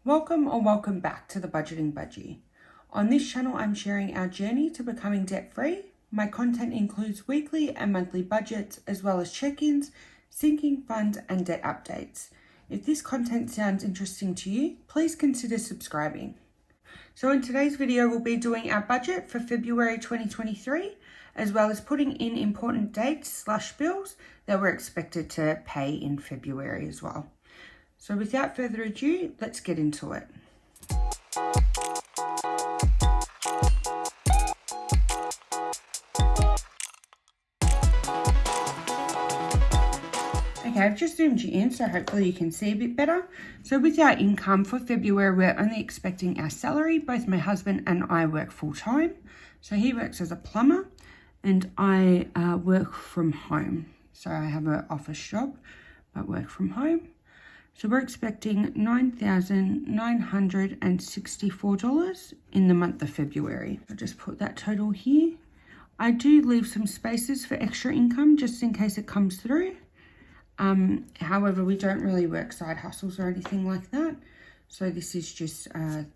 Welcome or welcome back to the Budgeting Budgie. On this channel, I'm sharing our journey to becoming debt-free. My content includes weekly and monthly budgets, as well as check-ins, sinking funds, and debt updates. If this content sounds interesting to you, please consider subscribing. So in today's video, we'll be doing our budget for February 2023, as well as putting in important dates/bills that we're expected to pay in February as well. So without further ado, let's get into it. Okay, I've just zoomed you in, so hopefully you can see a bit better. So with our income for February, we're only expecting our salary. Both my husband and I work full-time. So he works as a plumber and I work from home. So I have an office job, but work from home. So we're expecting $9,964 in the month of February. I'll just put that total here. I do leave some spaces for extra income just in case it comes through. However, we don't really work side hustles or anything like that. So this is just our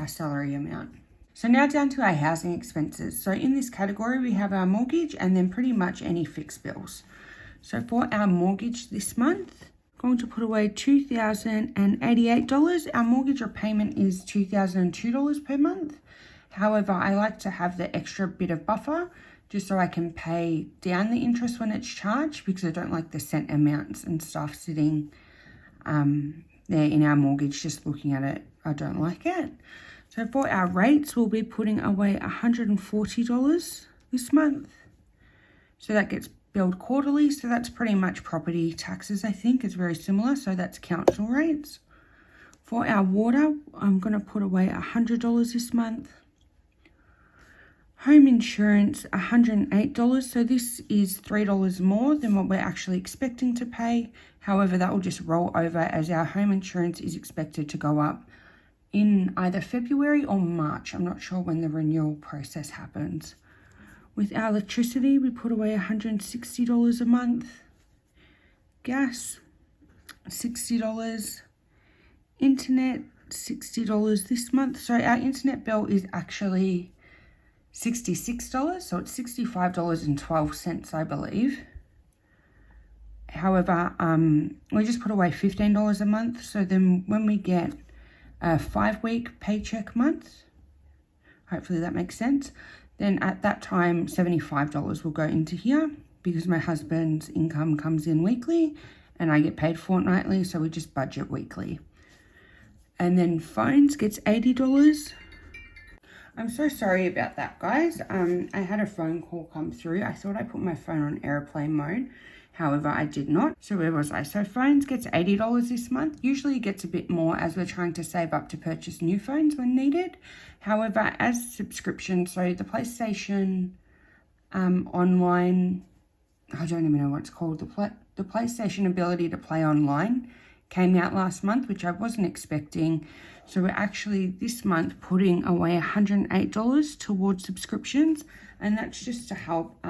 salary amount. So now down to our housing expenses. So in this category, we have our mortgage and then pretty much any fixed bills. So for our mortgage this month, going to put away $2,088. Our mortgage repayment is $2,002 per month. However, I like to have the extra bit of buffer just so I can pay down the interest when it's charged, because I don't like the cent amounts and stuff sitting there in our mortgage. Just looking at it, I don't like it. So for our rates, we'll be putting away $140 this month. So that gets billed quarterly, so that's pretty much property taxes. I think is very similar, so that's council rates. For our water, I'm going to put away $100 this month. Home insurance, $108, so this is $3 more than what we're actually expecting to pay. However, that will just roll over as our home insurance is expected to go up in either February or March. I'm not sure when the renewal process happens. With our electricity, we put away $160 a month. Gas, $60. Internet, $60 this month. So our internet bill is actually $66, so it's $65.12, I believe. However, we just put away $15 a month. So then when we get a 5-week paycheck month, hopefully that makes sense, then at that time, $75 will go into here because my husband's income comes in weekly and I get paid fortnightly, so we just budget weekly. And then phones gets $80. I'm so sorry about that, guys. I had a phone call come through. I thought I put my phone on airplane mode. However, I did not. So where was I? So phones gets $80 this month. Usually it gets a bit more as we're trying to save up to purchase new phones when needed. However, as subscription, so the PlayStation online, I don't even know what it's called, the PlayStation ability to play online came out last month, which I wasn't expecting. So we're actually this month putting away $108 towards subscriptions, and that's just to help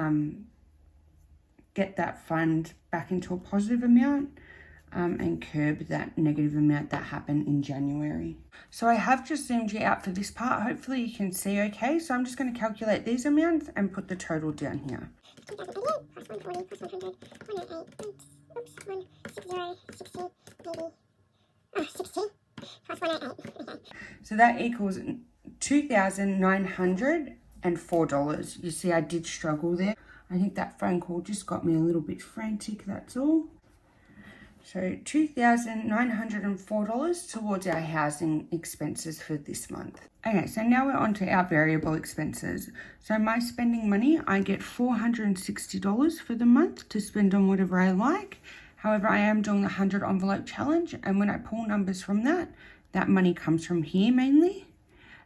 get that fund back into a positive amount and curb that negative amount that happened in January. So I have just zoomed you out for this part. Hopefully you can see okay. So I'm just going to calculate these amounts and put the total down here. 140 plus 100, 108, oops, 160, 60, maybe, 60 plus 108. So that equals $2,904. You see, I did struggle there. I think that phone call just got me a little bit frantic, that's all. So $2,904 towards our housing expenses for this month. Okay, so now we're on to our variable expenses. So my spending money, I get $460 for the month to spend on whatever I like. However, I am doing the 100 envelope challenge, and when I pull numbers from that, that money comes from here mainly.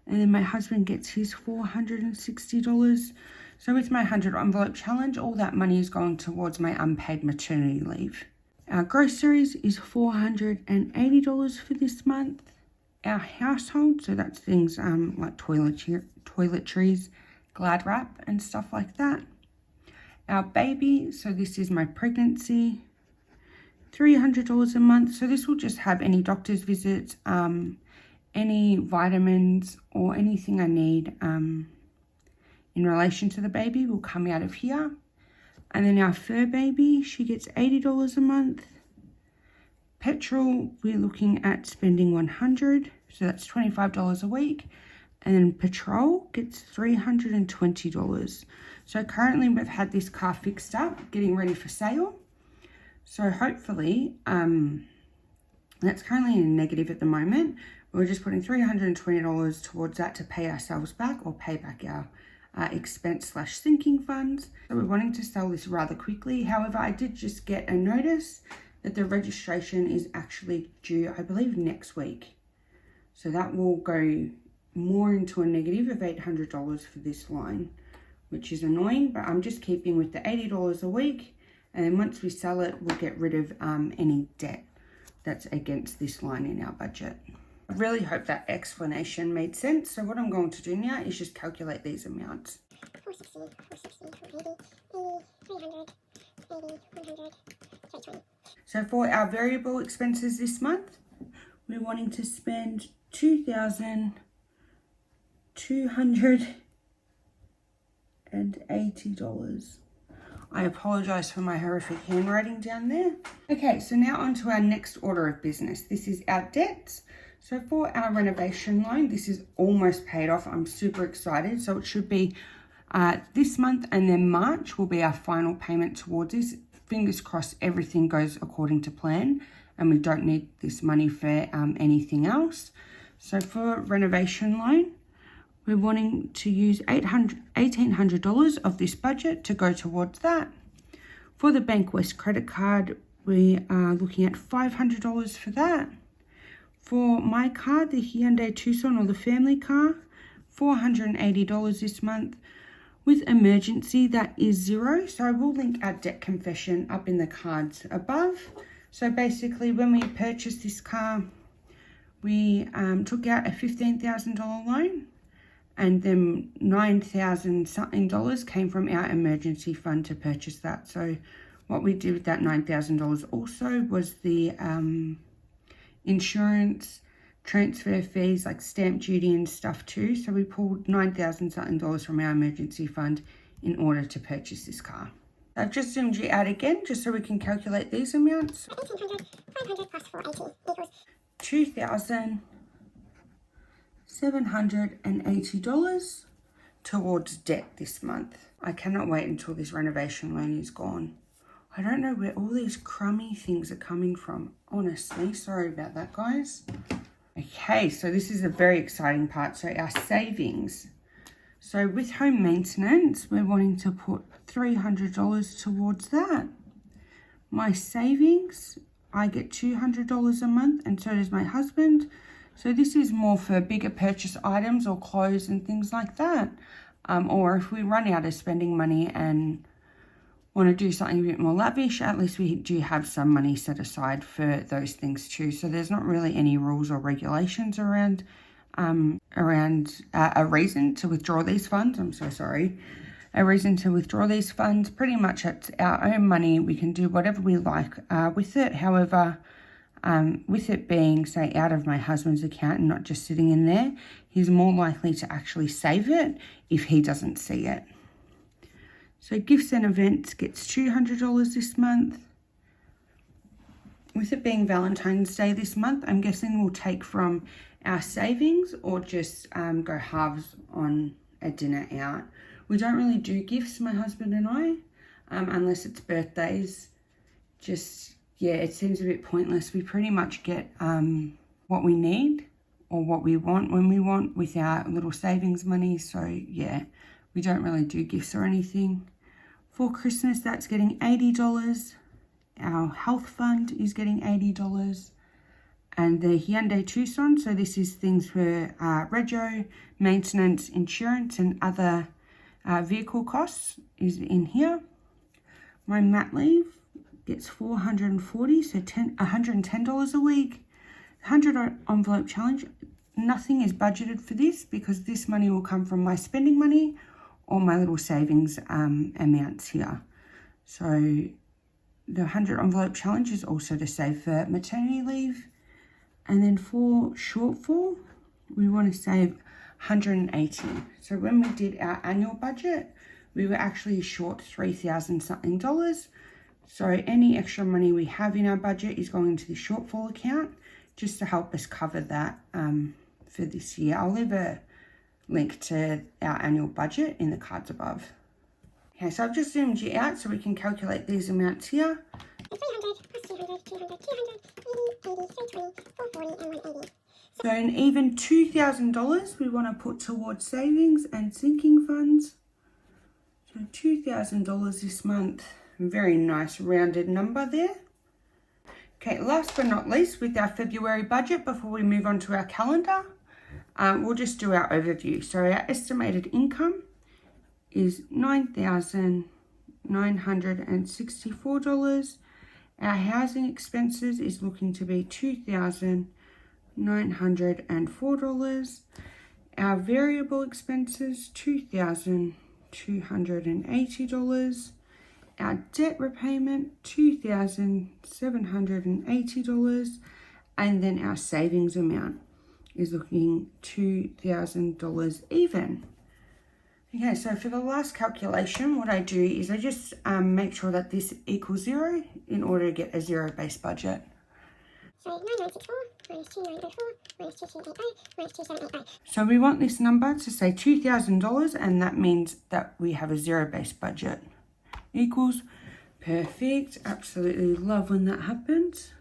And then my husband gets his $460. So with my 100 envelope challenge, all that money is going towards my unpaid maternity leave. Our groceries is $480 for this month. Our household, so that's things like toiletries, Glad wrap and stuff like that. Our baby, so this is my pregnancy, $300 a month. So this will just have any doctor's visits, any vitamins or anything I need in relation to the baby will come out of here. And then our fur baby, she gets $80 a month. Petrol, we're looking at spending $100, so that's $25 a week. And then petrol gets $320. So currently we've had this car fixed up, getting ready for sale. So hopefully, that's currently in a negative at the moment. We're just putting $320 towards that to pay ourselves back or pay back our expense/sinking funds. So we're wanting to sell this rather quickly. However, I did just get a notice that the registration is actually due, I believe, next week. So that will go more into a negative of $800 for this line, which is annoying, but I'm just keeping with the $80 a week. And then once we sell it, we'll get rid of any debt that's against this line in our budget. I really hope that explanation made sense. So what I'm going to do now is just calculate these amounts. 460, 480, 300, 100, 320. So for our variable expenses this month, we're wanting to spend $2,280. I apologize for my horrific handwriting down there. Okay, so now on to our next order of business. This is our debts. So for our renovation loan, this is almost paid off. I'm super excited. So it should be this month, and then March will be our final payment towards this. Fingers crossed everything goes according to plan and we don't need this money for anything else. So for renovation loan, we're wanting to use $1,800 of this budget to go towards that. For the Bank West credit card, we are looking at $500 for that. For my car, the Hyundai Tucson or the family car, $480 this month. With emergency, that is $0. So I will link our debt confession up in the cards above. So basically, when we purchased this car, we took out a $15,000 loan, and then $9,000 something came from our emergency fund to purchase that. So what we did with that $9,000 also was the insurance, transfer fees like stamp duty and stuff too. So we pulled $9,000 something from our emergency fund in order to purchase this car. I've just zoomed you out again just so we can calculate these amounts. 1,800, 500 plus 480 equals $2,780 towards debt this month. I cannot wait until this renovation loan is gone. I don't know where all these crummy things are coming from, honestly. Sorry about that, guys. Okay, so this is a very exciting part. So our savings. So with home maintenance, we're wanting to put $300 towards that. My savings, I get $200 a month, and so does my husband. So this is more for bigger purchase items or clothes and things like that. Or if we run out of spending money and want to do something a bit more lavish, at least we do have some money set aside for those things too. So there's not really any rules or regulations around a reason to withdraw these funds. I'm so sorry. A reason to withdraw these funds. Pretty much it's our own money. We can do whatever we like with it. However, with it being, say, out of my husband's account and not just sitting in there, he's more likely to actually save it if he doesn't see it. So gifts and events gets $200 this month. With it being Valentine's Day this month, I'm guessing we'll take from our savings or just go halves on a dinner out. We don't really do gifts, my husband and I, unless it's birthdays. Just, yeah, it seems a bit pointless. We pretty much get what we need or what we want when we want with our little savings money. So, yeah, we don't really do gifts or anything. For Christmas, that's getting $80. Our health fund is getting $80. And the Hyundai Tucson, so this is things for rego, maintenance, insurance, and other vehicle costs is in here. My mat leave gets $440, so $110 a week. 100 envelope challenge. Nothing is budgeted for this because this money will come from my spending money or my little savings amounts here. So the 100 envelope challenge is also to save for maternity leave. And then for shortfall, we want to save 180. So when we did our annual budget, we were actually short 3,000 something dollars. So any extra money we have in our budget is going into the shortfall account just to help us cover that for this year. I'll leave a link to our annual budget in the cards above. Okay, so I've just zoomed you out so we can calculate these amounts here. 300 plus 200, 200, 200, 80, 80, 320, 440, and 180. So an even $2,000 we want to put towards savings and sinking funds. So $2,000 this month. Very nice rounded number there. Okay, last but not least, with our February budget, before we move on to our calendar, we'll just do our overview. So our estimated income is $9,964. Our housing expenses is looking to be $2,904. Our variable expenses, $2,280. Our debt repayment, $2,780. And then our savings amount is looking $2,000 even. Okay, so for the last calculation, what I do is I just make sure that this equals 0 in order to get a zero-based budget. So 9964 minus 2904 minus 2280 minus 2785. So we want this number to say $2,000, and that means that we have a zero-based budget. Equals perfect. Absolutely love when that happens.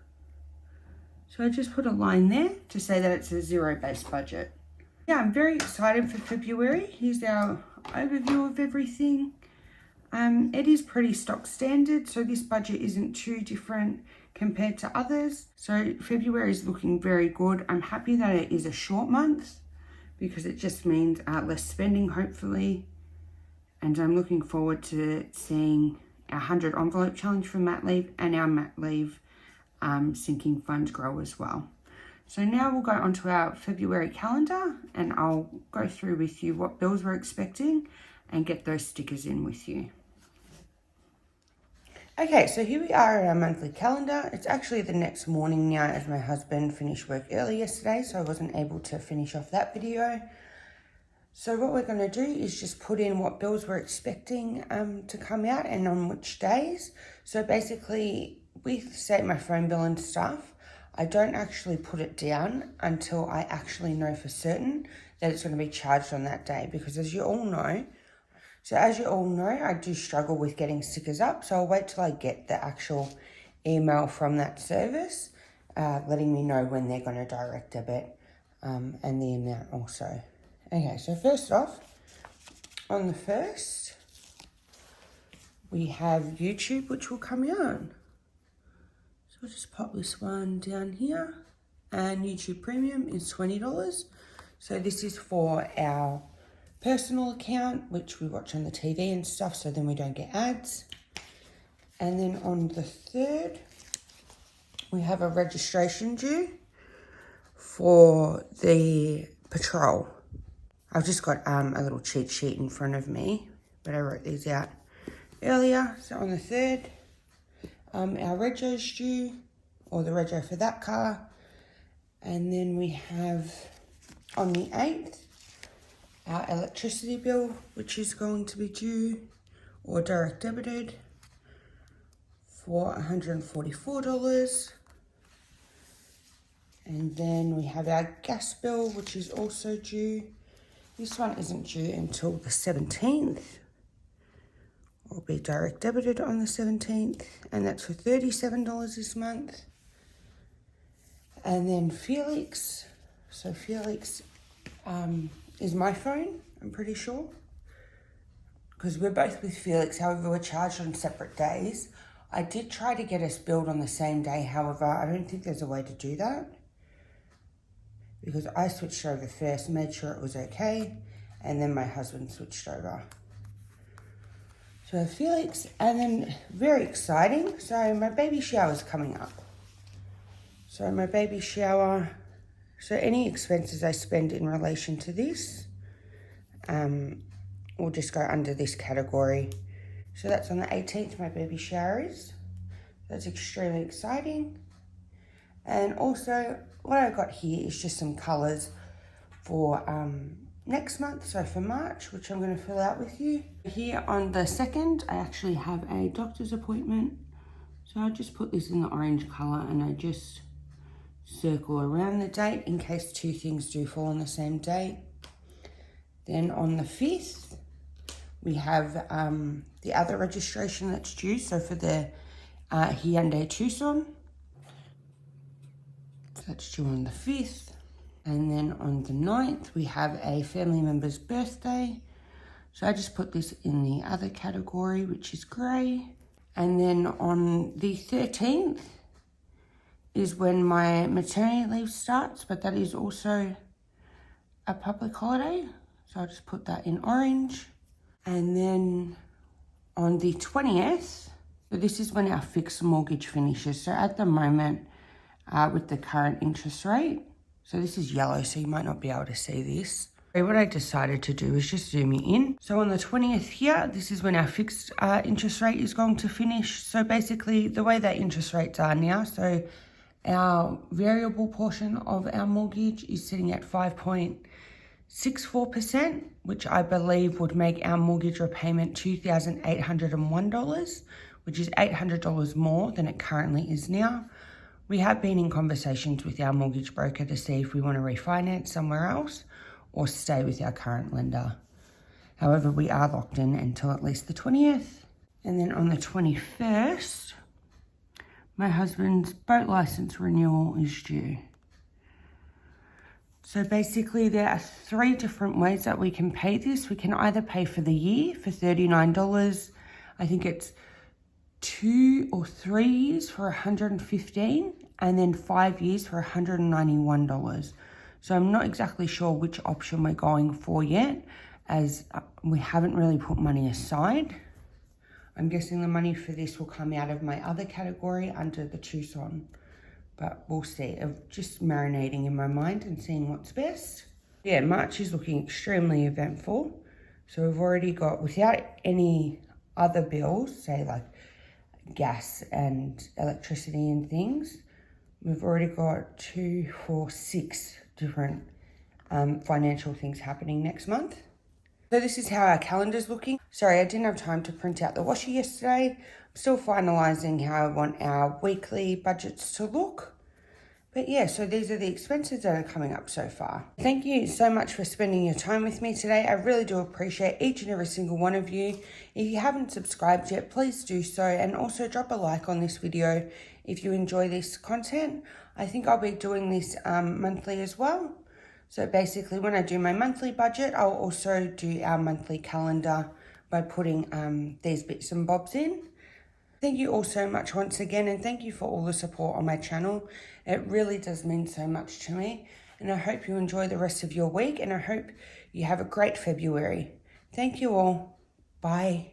So I just put a line there to say that it's a zero-based budget. Yeah, I'm very excited for February. Here's our overview of everything. It is pretty stock standard, so this budget isn't too different compared to others. So February is looking very good. I'm happy that it is a short month because it just means less spending, hopefully. And I'm looking forward to seeing our 100 envelope challenge for mat leave and our mat leave sinking fund grow as well. So now we'll go onto our February calendar and I'll go through with you what bills we're expecting and get those stickers in with you. Okay, so here we are at our monthly calendar. It's actually the next morning now as my husband finished work early yesterday, so I wasn't able to finish off that video. So what we're going to do is just put in what bills we're expecting to come out and on which days. So basically with, say, my phone bill and stuff, I don't actually put it down until I actually know for certain that it's going to be charged on that day. Because as you all know, I do struggle with getting stickers up. So I'll wait till I get the actual email from that service, letting me know when they're going to direct debit and the amount also. Okay, so first off, on the 1st, we have YouTube, which will come out. So I'll just pop this one down here. And YouTube Premium is $20. So this is for our personal account, which we watch on the TV and stuff, so then we don't get ads. And then on the 3rd, we have a registration due for the patrol. I've just got a little cheat sheet in front of me, but I wrote these out earlier. So on the 3rd, our rego's due, or the rego for that car. And then we have on the 8th, our electricity bill, which is going to be due or direct debited for $144. And then we have our gas bill, which is also due. This one isn't due until the 17th. Will be direct debited on the 17th, and that's for $37 this month. And then Felix. So Felix is my phone, I'm pretty sure. Because we're both with Felix, however, we're charged on separate days. I did try to get us billed on the same day, however, I don't think there's a way to do that. Because I switched over first, made sure it was okay, and then my husband switched over. So Felix, and then very exciting, so my baby shower is coming up. So my baby shower, so any expenses I spend in relation to this will just go under this category. So that's on the 18th, my baby shower is. That's extremely exciting. And also what I got here is just some colours for next month, so for March, which I'm going to fill out with you. Here on the 2nd, I actually have a doctor's appointment. So I just put this in the orange colour and I just circle around the date in case 2 things do fall on the same date. Then on the 5th, we have the other registration that's due, so for the Hyundai Tucson. That's due on the 5th. And then on the 9th, we have a family member's birthday. So I just put this in the other category, which is grey. And then on the 13th is when my maternity leave starts, but that is also a public holiday. So I'll just put that in orange. And then on the 20th, so this is when our fixed mortgage finishes. So at the moment, with the current interest rate, so this is yellow, so you might not be able to see this. What I decided to do is just zoom it in. So on the 20th here, this is when our fixed interest rate is going to finish. So basically the way that interest rates are now, so our variable portion of our mortgage is sitting at 5.64%, which I believe would make our mortgage repayment $2,801, which is $800 more than it currently is now. We have been in conversations with our mortgage broker to see if we want to refinance somewhere else or stay with our current lender. However, we are locked in until at least the 20th. And then on the 21st, my husband's boat license renewal is due. So basically there are 3 different ways that we can pay this. We can either pay for the year for $39. I think it's 2 or 3 years for $115, and then 5 years for $191. So I'm not exactly sure which option we're going for yet, as we haven't really put money aside. I'm guessing the money for this will come out of my other category under the Tucson, but we'll see. I'm just marinating in my mind and seeing what's best. Yeah, March is looking extremely eventful. So we've already got, without any other bills, say like gas and electricity and things, we've already got 2, 4, 6 different financial things happening next month. So this is how our calendar's looking. Sorry, I didn't have time to print out the washer yesterday. I'm still finalising how I want our weekly budgets to look. But yeah, so these are the expenses that are coming up so far. Thank you so much for spending your time with me today. I really do appreciate each and every single one of you. If you haven't subscribed yet, please do so. And also drop a like on this video if you enjoy this content. I think I'll be doing this monthly as well. So basically when I do my monthly budget, I'll also do our monthly calendar by putting these bits and bobs in. Thank you all so much once again, and thank you for all the support on my channel. It really does mean so much to me, and I hope you enjoy the rest of your week, and I hope you have a great February. Thank you all. Bye.